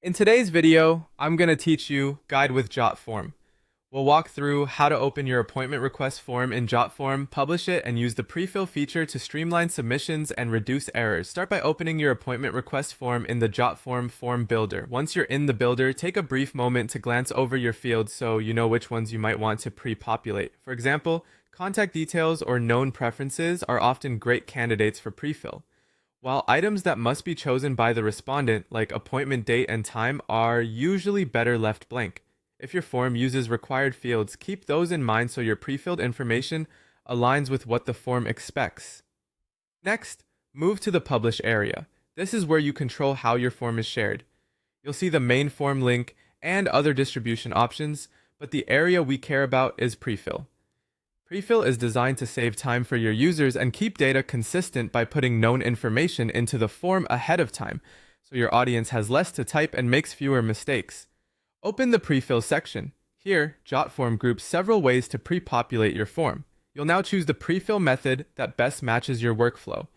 In today's video, I'm going to teach you Guide with Jotform. We'll walk through how to open your appointment request form in Jotform, publish it, and use the pre-fill feature to streamline submissions and reduce errors. Start by opening your appointment request form in the Jotform form builder. Once you're in the builder, take a brief moment to glance over your fields so you know which ones you might want to pre-populate. For example, contact details or known preferences are often great candidates for pre-fill. While items that must be chosen by the respondent, like appointment date and time, are usually better left blank. If your form uses required fields, keep those in mind so your pre-filled information aligns with what the form expects. Next, move to the Publish area. This is where you control how your form is shared. You'll see the main form link and other distribution options, but the area we care about is pre-fill. Prefill is designed to save time for your users and keep data consistent by putting known information into the form ahead of time, so your audience has less to type and makes fewer mistakes. Open the Prefill section. Here, Jotform groups several ways to pre-populate your form. You'll now choose the prefill method that best matches your workflow.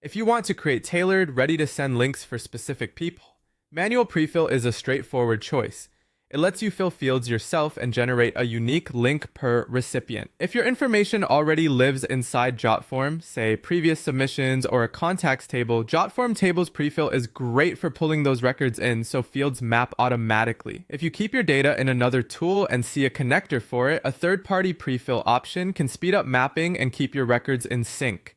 If you want to create tailored, ready-to-send links for specific people, manual prefill is a straightforward choice. It lets you fill fields yourself and generate a unique link per recipient. If your information already lives inside Jotform, say previous submissions or a contacts table, Jotform tables prefill is great for pulling those records in so fields map automatically. If you keep your data in another tool and see a connector for it, a third-party prefill option can speed up mapping and keep your records in sync.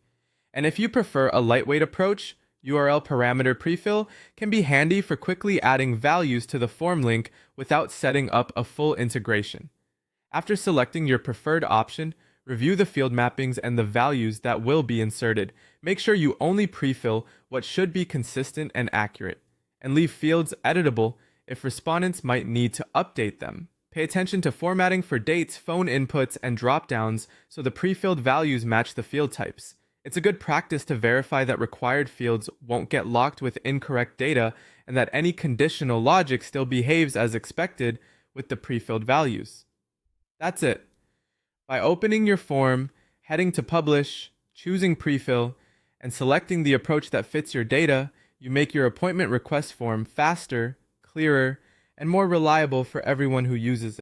And if you prefer a lightweight approach, URL parameter prefill can be handy for quickly adding values to the form link without setting up a full integration. After selecting your preferred option, review the field mappings and the values that will be inserted. Make sure you only prefill what should be consistent and accurate, and leave fields editable if respondents might need to update them. Pay attention to formatting for dates, phone inputs, and dropdowns so the prefilled values match the field types. It's a good practice to verify that required fields won't get locked with incorrect data and that any conditional logic still behaves as expected with the pre-filled values. That's it. By opening your form, heading to Publish, choosing Prefill, and selecting the approach that fits your data, you make your appointment request form faster, clearer, and more reliable for everyone who uses it.